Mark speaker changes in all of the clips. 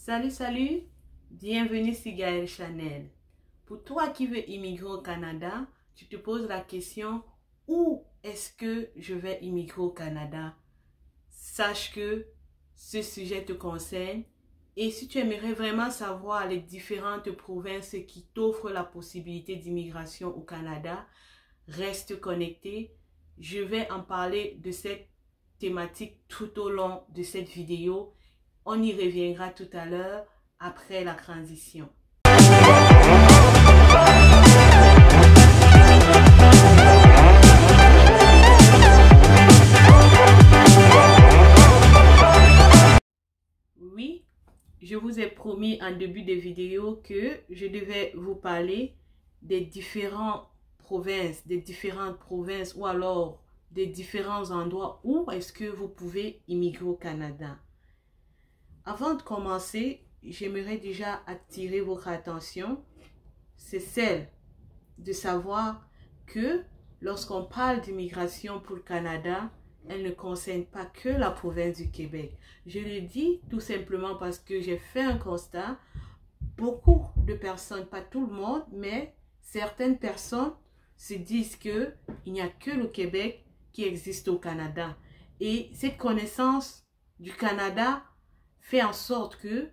Speaker 1: Salut, bienvenue sur Gaëlle Chanel. Pour toi qui veux immigrer au Canada, tu te poses la question, où est-ce que je vais immigrer au Canada? Sache que ce sujet te concerne et si tu aimerais vraiment savoir les différentes provinces qui t'offrent la possibilité d'immigration au Canada, reste connecté. Je vais en parler de cette thématique tout au long de cette vidéo. On y reviendra tout à l'heure après la transition. Oui, je vous ai promis en début de vidéo que je devais vous parler des différentes provinces ou alors des différents endroits où est-ce que vous pouvez immigrer au Canada. Avant de commencer, j'aimerais déjà attirer votre attention, c'est celle de savoir que lorsqu'on parle d'immigration pour le Canada, elle ne concerne pas que la province du Québec. Je le dis tout simplement parce que j'ai fait un constat, beaucoup de personnes, pas tout le monde, mais certaines personnes se disent qu'il n'y a que le Québec qui existe au Canada. Et cette connaissance du Canada fait en sorte que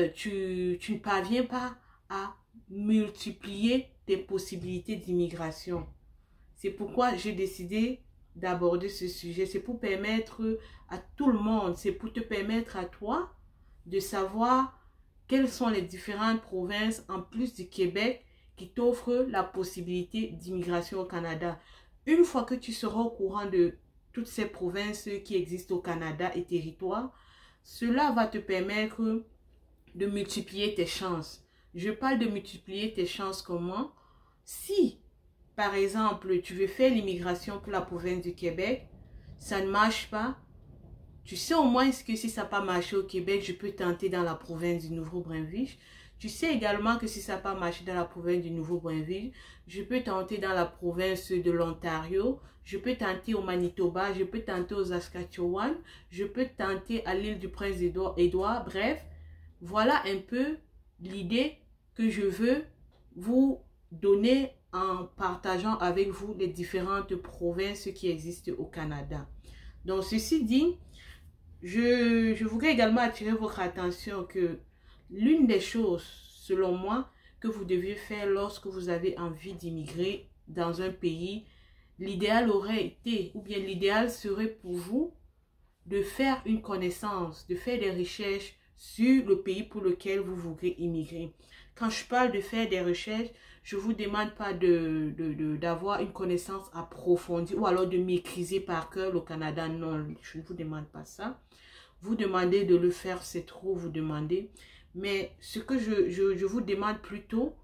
Speaker 1: tu ne parviens pas à multiplier tes possibilités d'immigration. C'est pourquoi j'ai décidé d'aborder ce sujet. C'est pour permettre à tout le monde, c'est pour te permettre à toi de savoir quelles sont les différentes provinces en plus du Québec qui t'offrent la possibilité d'immigration au Canada. Une fois que tu seras au courant de toutes ces provinces qui existent au Canada et territoires, cela va te permettre de multiplier tes chances. Je parle de multiplier tes chances comment? Si, par exemple, tu veux faire l'immigration pour la province du Québec, ça ne marche pas, tu sais au moins que si ça n'a pas marché au Québec, je peux tenter dans la province du Nouveau-Brunswick. Tu sais également que si ça n'a pas marché dans la province du Nouveau-Brunswick, je peux tenter dans la province de l'Ontario, je peux tenter au Manitoba, je peux tenter au Saskatchewan, je peux tenter à l'île du Prince-Édouard. Bref, voilà un peu l'idée que je veux vous donner en partageant avec vous les différentes provinces qui existent au Canada. Donc, ceci dit, je voudrais également attirer votre attention que l'une des choses, selon moi, que vous deviez faire lorsque vous avez envie d'immigrer dans un pays, l'idéal aurait été, ou bien l'idéal serait pour vous de faire une connaissance, de faire des recherches sur le pays pour lequel vous voudrez immigrer. Quand je parle de faire des recherches, je ne vous demande pas d'avoir une connaissance approfondie ou alors de maîtriser par cœur le Canada. Non, je ne vous demande pas ça. Vous demandez de le faire, c'est trop vous demander. Mais ce que je vous demande plutôt,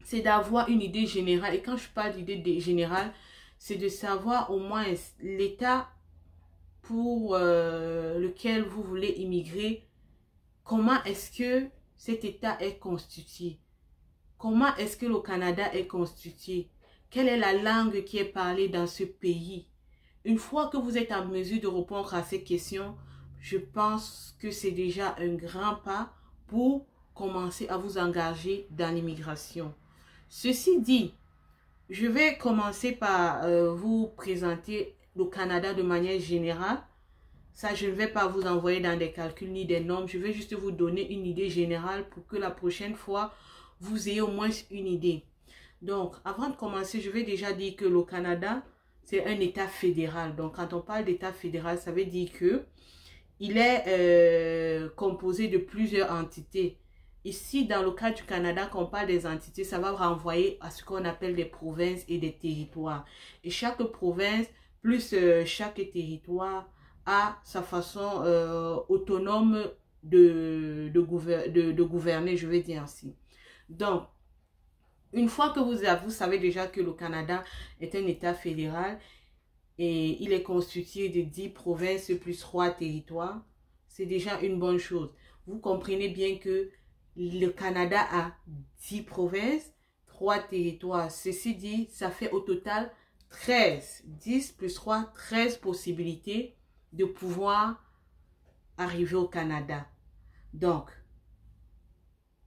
Speaker 1: c'est d'avoir une idée générale. Et quand je parle d'idée générale, c'est de savoir au moins l'état pour lequel vous voulez immigrer. Comment est-ce que cet État est constitué? Comment est-ce que le Canada est constitué? Quelle est la langue qui est parlée dans ce pays? Une fois que vous êtes en mesure de répondre à ces questions, je pense que c'est déjà un grand pas pour commencer à vous engager dans l'immigration. Ceci dit, je vais commencer par vous présenter le Canada de manière générale. Ça, je ne vais pas vous envoyer dans des calculs ni des nombres. Je vais juste vous donner une idée générale pour que la prochaine fois, vous ayez au moins une idée. Donc, avant de commencer, je vais déjà dire que le Canada, c'est un État fédéral. Donc, quand on parle d'État fédéral, ça veut dire que il est composé de plusieurs entités. Ici, dans le cas du Canada, quand on parle des entités, ça va renvoyer à ce qu'on appelle des provinces et des territoires. Et chaque province, plus chaque territoire, a sa façon autonome de gouverner, je vais dire ainsi. Donc, une fois que vous savez déjà que le Canada est un État fédéral et il est constitué de 10 provinces plus 3 territoires, c'est déjà une bonne chose. Vous comprenez bien que le Canada a 10 provinces, 3 territoires. Ceci dit, ça fait au total 13. 10 plus 3, 13 possibilités de pouvoir arriver au Canada. Donc,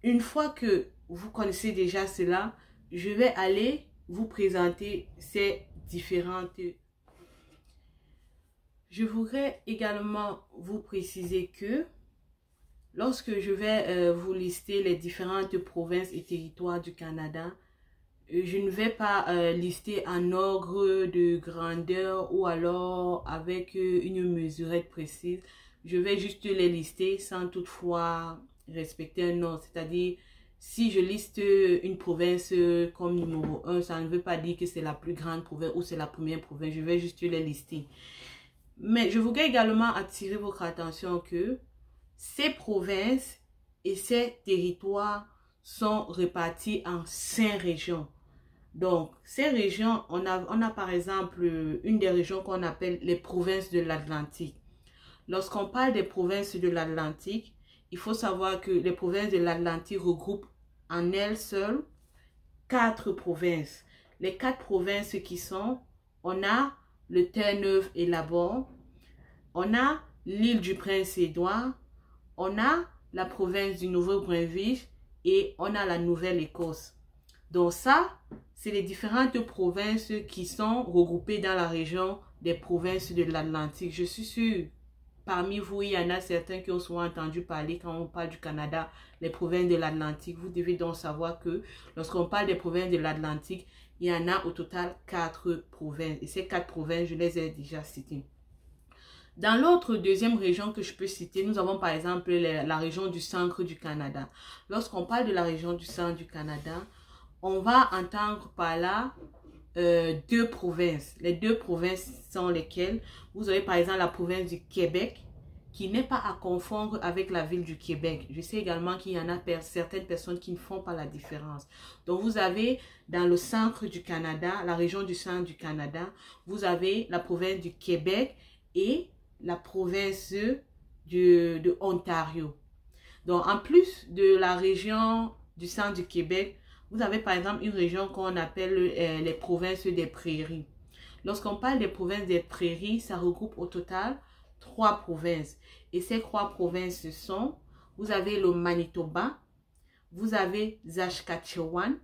Speaker 1: une fois que vous connaissez déjà cela, je vais aller vous présenter ces différentes. Je voudrais également vous préciser que lorsque je vais vous lister les différentes provinces et territoires du Canada, je ne vais pas lister en ordre de grandeur ou alors avec une mesurette précise. Je vais juste les lister sans toutefois respecter un ordre. C'est-à-dire, si je liste une province comme numéro 1, ça ne veut pas dire que c'est la plus grande province ou c'est la première province. Je vais juste les lister. Mais je voudrais également attirer votre attention que ces provinces et ces territoires sont répartis en 5 régions. Donc, ces régions, on a par exemple une des régions qu'on appelle les provinces de l'Atlantique. Lorsqu'on parle des provinces de l'Atlantique, il faut savoir que les provinces de l'Atlantique regroupent en elles seules 4 provinces. Les 4 provinces qui sont, on a le Terre-Neuve et Laborde, on a l'île du Prince-Édouard, on a la province du Nouveau-Brunswick et on a la Nouvelle-Écosse. Donc ça, c'est les différentes provinces qui sont regroupées dans la région des provinces de l'Atlantique. Je suis sûre, parmi vous, il y en a certains qui ont souvent entendu parler quand on parle du Canada, les provinces de l'Atlantique. Vous devez donc savoir que lorsqu'on parle des provinces de l'Atlantique, il y en a au total 4 provinces. Et ces 4 provinces, je les ai déjà citées. Dans l'autre deuxième région que je peux citer, nous avons par exemple la région du centre du Canada. Lorsqu'on parle de la région du centre du Canada, on va entendre par là 2 provinces. Les 2 provinces sont lesquelles? Vous avez par exemple la province du Québec, qui n'est pas à confondre avec la ville du Québec. Je sais également qu'il y en a certaines personnes qui ne font pas la différence. Donc vous avez dans le centre du Canada, la région du centre du Canada, vous avez la province du Québec et la province de Ontario. Donc, en plus de la région du centre du Québec, vous avez par exemple une région qu'on appelle les provinces des prairies. Lorsqu'on parle des provinces des prairies, ça regroupe au total 3 provinces. Et ces 3 provinces sont, vous avez le Manitoba, vous avez Saskatchewan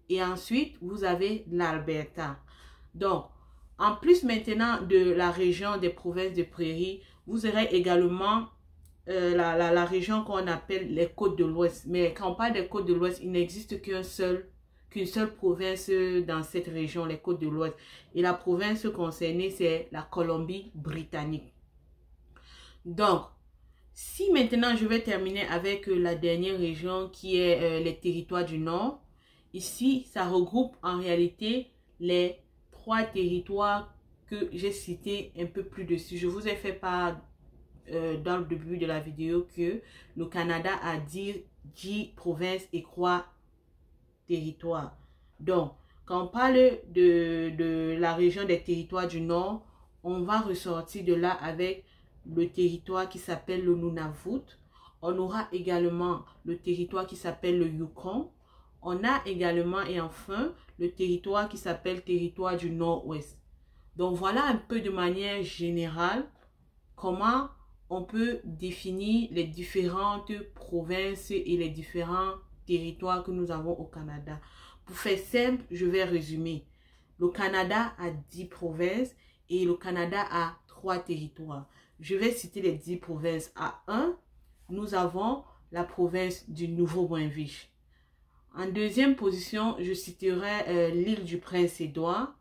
Speaker 1: et ensuite vous avez l'Alberta. Donc, en plus maintenant de la région des provinces de prairies, vous aurez également la région qu'on appelle les côtes de l'Ouest. Mais quand on parle des côtes de l'Ouest, il n'existe qu'une seule province dans cette région, les côtes de l'Ouest. Et la province concernée, c'est la Colombie-Britannique. Donc, si maintenant je vais terminer avec la dernière région qui est les territoires du Nord, ici, ça regroupe en réalité les 3 territoires que j'ai cités un peu plus dessus. Je vous ai fait part dans le début de la vidéo que le Canada a 10 provinces et 3 territoires. Donc, quand on parle de la région des territoires du Nord, on va ressortir de là avec le territoire qui s'appelle le Nunavut. On aura également le territoire qui s'appelle le Yukon. On a également et enfin le territoire qui s'appelle territoire du Nord-Ouest. Donc voilà un peu de manière générale comment on peut définir les différentes provinces et les différents territoires que nous avons au Canada. Pour faire simple, je vais résumer. Le Canada a 10 provinces et le Canada a 3 territoires. Je vais citer les 10 provinces. À 1, nous avons la province du Nouveau-Brunswick. En deuxième position, je citerai l'île du Prince-Édouard.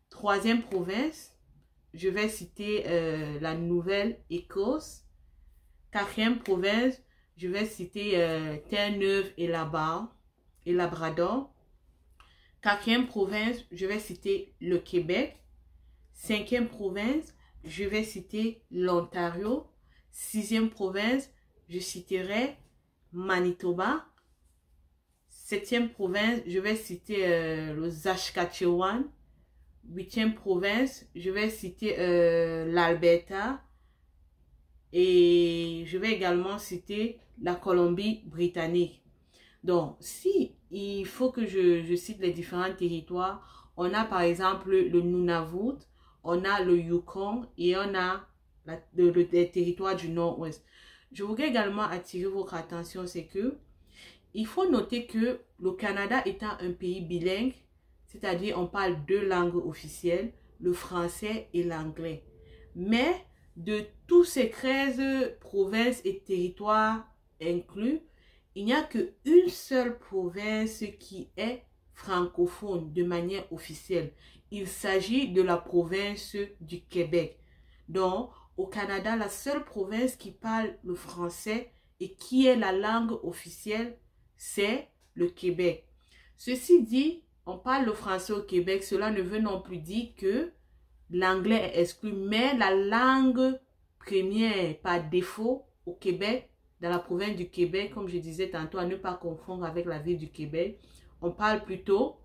Speaker 1: Troisième province, je vais citer la Nouvelle-Écosse. Quatrième province, je vais citer Terre-Neuve et Labrador. Quatrième province, je vais citer le Québec. Cinquième province, je vais citer l'Ontario. Sixième province, je citerai Manitoba. Septième province, je vais citer le Saskatchewan. Huitième province, je vais citer l'Alberta. Et je vais également citer la Colombie-Britannique. Donc, si il faut que je cite les différents territoires, on a par exemple le Nunavut, on a le Yukon et on a le territoire du Nord-Ouest. je voudrais également attirer votre attention, c'est que il faut noter que le Canada étant un pays bilingue, c'est-à-dire on parle deux langues officielles, le français et l'anglais. Mais de tous ces 13 provinces et territoires inclus, il n'y a qu'une seule province qui est francophone de manière officielle. Il s'agit de la province du Québec. Donc, au Canada, la seule province qui parle le français et qui est la langue officielle, c'est le Québec. Ceci dit, on parle le français au Québec, cela ne veut non plus dire que l'anglais est exclu, mais la langue première par défaut au Québec, dans la province du Québec, comme je disais tantôt, à ne pas confondre avec la ville du Québec, on parle plutôt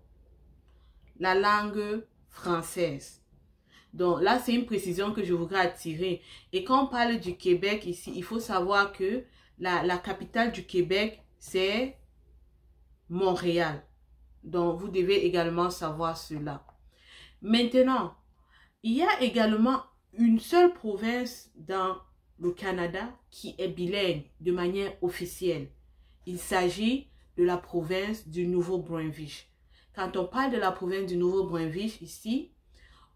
Speaker 1: la langue française. Donc là, c'est une précision que je voudrais attirer. Et quand on parle du Québec ici, il faut savoir que la capitale du Québec, c'est Montréal. Donc, vous devez également savoir cela. Maintenant, il y a également une seule province dans le Canada qui est bilingue de manière officielle. Il s'agit de la province du Nouveau-Brunswick. Quand on parle de la province du Nouveau-Brunswick ici,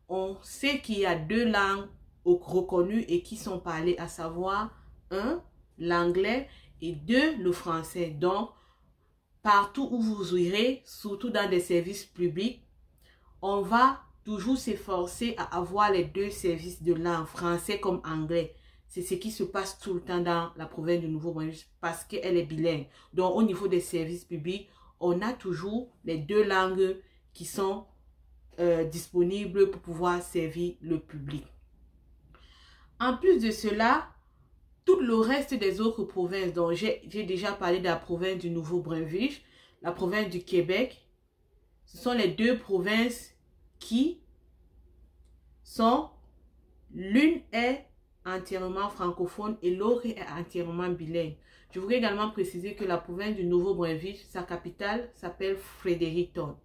Speaker 1: on sait qu'il y a deux langues reconnues et qui sont parlées, à savoir, un, l'anglais et deux, le français. Donc, partout où vous irez, surtout dans des services publics, on va toujours s'efforcer à avoir les deux services de langue, français comme anglais. C'est ce qui se passe tout le temps dans la province du Nouveau-Brunswick parce qu'elle est bilingue. Donc, au niveau des services publics, on a toujours les deux langues qui sont disponibles pour pouvoir servir le public. En plus de cela, tout le reste des autres provinces, dont j'ai déjà parlé de la province du Nouveau-Brunswick, la province du Québec, ce sont les deux provinces qui sont, l'une est entièrement francophone et l'autre est entièrement bilingue. Je voudrais également préciser que la province du Nouveau-Brunswick, sa capitale s'appelle Fredericton.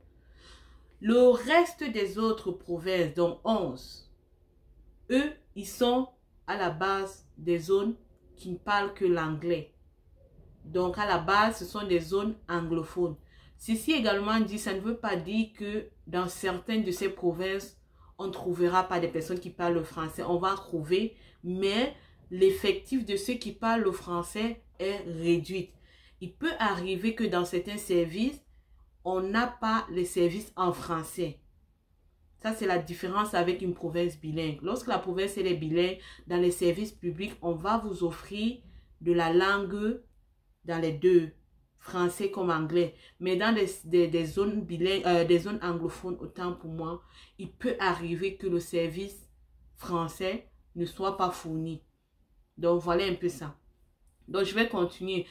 Speaker 1: Le reste des autres provinces, dont 11, eux, ils sont à la base des zones qui ne parlent que l'anglais. Donc, à la base, ce sont des zones anglophones. Ceci également dit, ça ne veut pas dire que dans certaines de ces provinces, on ne trouvera pas des personnes qui parlent le français. On va en trouver, mais l'effectif de ceux qui parlent le français est réduit. Il peut arriver que dans certains services, on n'a pas les services en français. Ça, c'est la différence avec une province bilingue. Lorsque la province elle est bilingue, dans les services publics, on va vous offrir de la langue dans les deux, français comme anglais. Mais dans des zones bilingues, des zones anglophones, autant pour moi, il peut arriver que le service français ne soit pas fourni. Donc, voilà un peu ça. Donc, je vais continuer.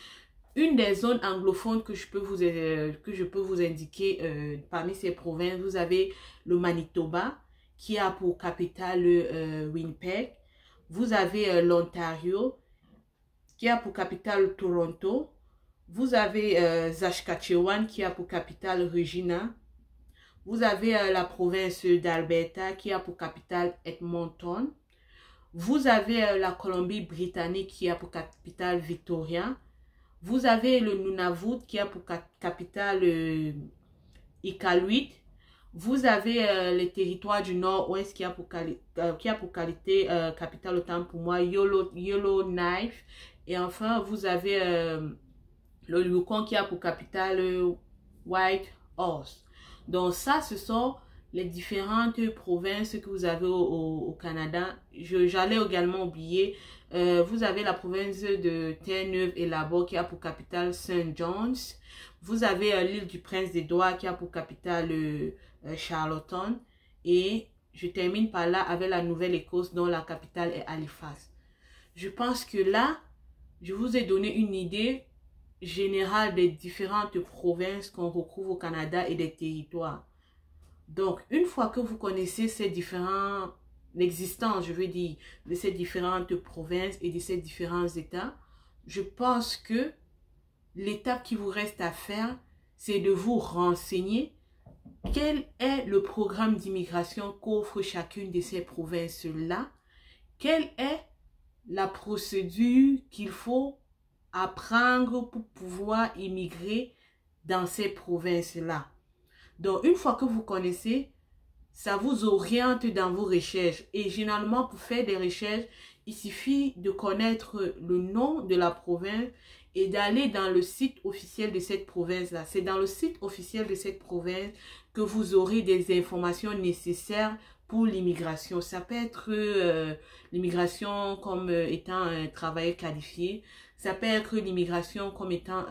Speaker 1: Une des zones anglophones que je peux vous indiquer parmi ces provinces, vous avez le Manitoba qui a pour capitale Winnipeg. Vous avez l'Ontario qui a pour capitale Toronto. Vous avez Saskatchewan qui a pour capitale Regina. Vous avez la province d'Alberta qui a pour capitale Edmonton. Vous avez la Colombie-Britannique qui a pour capitale Victoria. Vous avez le Nunavut qui a pour capitale Iqaluit. Vous avez les territoires du Nord-Ouest qui a pour capitale, autant pour moi, Yellowknife. Et enfin, vous avez le Yukon qui a pour capitale Whitehorse. Donc ça, ce sont les différentes provinces que vous avez au Canada. J'allais également oublier, vous avez la province de Terre-Neuve et Labrador qui a pour capitale St. John's. Vous avez l'île du Prince-Édouard qui a pour capitale Charlottetown. Et je termine par là avec la Nouvelle-Écosse dont la capitale est Halifax. Je pense que là, je vous ai donné une idée générale des différentes provinces qu'on retrouve au Canada et des territoires. Donc, une fois que vous connaissez ces différents, l'existence, je veux dire, de ces différentes provinces et de ces différents États, je pense que l'étape qui vous reste à faire, c'est de vous renseigner quel est le programme d'immigration qu'offre chacune de ces provinces-là, quelle est la procédure qu'il faut apprendre pour pouvoir immigrer dans ces provinces-là. Donc, une fois que vous connaissez, ça vous oriente dans vos recherches. Et généralement, pour faire des recherches, il suffit de connaître le nom de la province et d'aller dans le site officiel de cette province-là. C'est dans le site officiel de cette province que vous aurez des informations nécessaires pour l'immigration. Ça peut être l'immigration comme étant un travailleur qualifié. Ça peut être l'immigration comme étant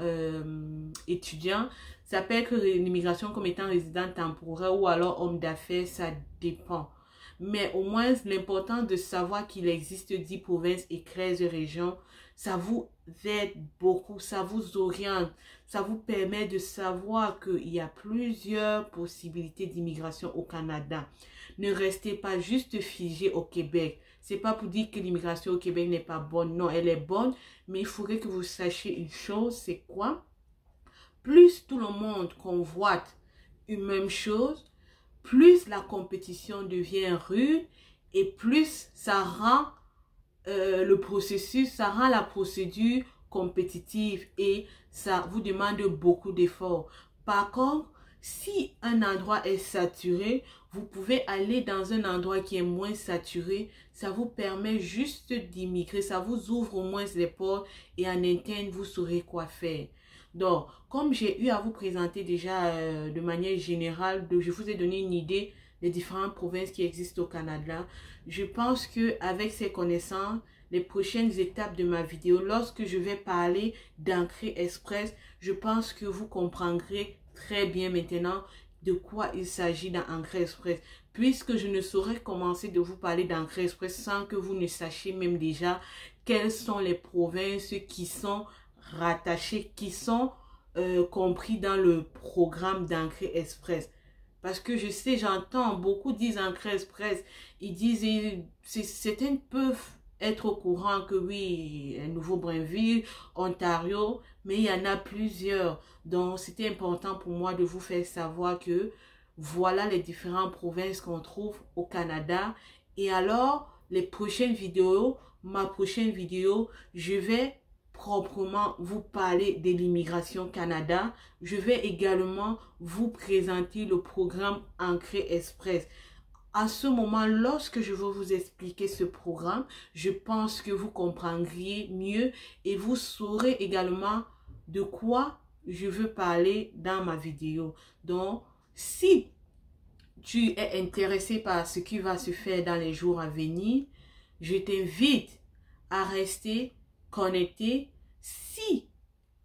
Speaker 1: étudiant. Ça peut être l'immigration comme étant résident temporaire ou alors homme d'affaires. Ça dépend. Mais au moins, l'important de savoir qu'il existe 10 provinces et 13 régions, ça vous aide beaucoup, ça vous oriente, ça vous permet de savoir qu'il y a plusieurs possibilités d'immigration au Canada. Ne restez pas juste figé au Québec. C'est pas pour dire que l'immigration au Québec n'est pas bonne. Non, elle est bonne, mais il faudrait que vous sachiez une chose, c'est quoi? Plus tout le monde convoite une même chose, plus la compétition devient rude et plus ça rend le processus, ça rend la procédure compétitive et ça vous demande beaucoup d'efforts. Par contre, si un endroit est saturé, vous pouvez aller dans un endroit qui est moins saturé. Ça vous permet juste d'immigrer, ça vous ouvre au moins les portes et en interne, vous saurez quoi faire. Donc, comme j'ai eu à vous présenter déjà de manière générale, je vous ai donné une idée des différentes provinces qui existent au Canada. Je pense qu'avec ces connaissances, les prochaines étapes de ma vidéo, lorsque je vais parler d'Ancré Express, je pense que vous comprendrez très bien maintenant de quoi il s'agit dans Ancré Express. Puisque je ne saurais commencer de vous parler d'Ancré Express sans que vous ne sachiez même déjà quelles sont les provinces qui sont rattachées, qui sont compris dans le programme d'Ancré Express. Parce que je sais, j'entends beaucoup disent Ancré Express, ils disent, certains peuvent être au courant que oui, Nouveau-Brunswick, Ontario, mais il y en a plusieurs. Donc, c'était important pour moi de vous faire savoir que voilà les différentes provinces qu'on trouve au Canada. Et alors, les prochaines vidéos, ma prochaine vidéo, je vais proprement vous parler de l'immigration Canada. Je vais également vous présenter le programme Ancré Express. À ce moment, lorsque je vais vous expliquer ce programme, je pense que vous comprendriez mieux et vous saurez également de quoi je veux parler dans ma vidéo. Donc, si tu es intéressé par ce qui va se faire dans les jours à venir, je t'invite à rester connecté. Si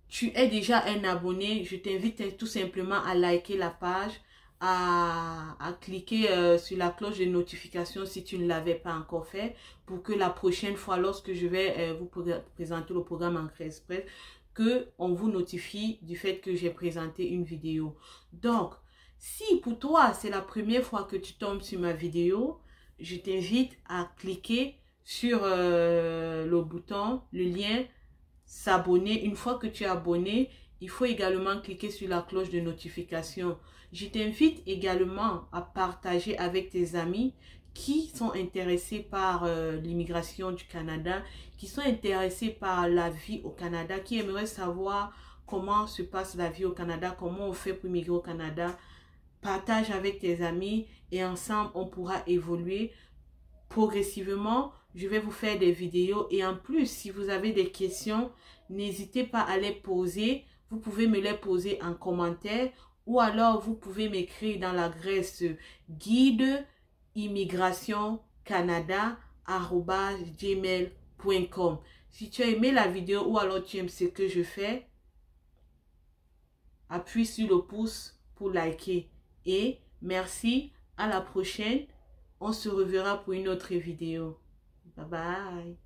Speaker 1: tu es déjà un abonné, je t'invite tout simplement à liker la page, à cliquer sur la cloche de notification si tu ne l'avais pas encore fait, pour que la prochaine fois, lorsque je vais vous présenter le programme Ancré Express, qu'on vous notifie du fait que j'ai présenté une vidéo. Donc, si pour toi, c'est la première fois que tu tombes sur ma vidéo, je t'invite à cliquer sur le bouton, le lien s'abonner. Une fois que tu es abonné, il faut également cliquer sur la cloche de notification. Je t'invite également à partager avec tes amis qui sont intéressés par l'immigration du Canada, qui sont intéressés par la vie au Canada, qui aimeraient savoir comment se passe la vie au Canada, comment on fait pour immigrer au Canada. Partage avec tes amis et ensemble, on pourra évoluer progressivement. Je vais vous faire des vidéos et en plus, si vous avez des questions, n'hésitez pas à les poser. Vous pouvez me les poser en commentaire ou alors vous pouvez m'écrire dans l'adresse guide-immigration-canada@gmail.com. Si tu as aimé la vidéo ou alors tu aimes ce que je fais, appuie sur le pouce pour liker. Et merci, à la prochaine. On se reverra pour une autre vidéo. Bye bye.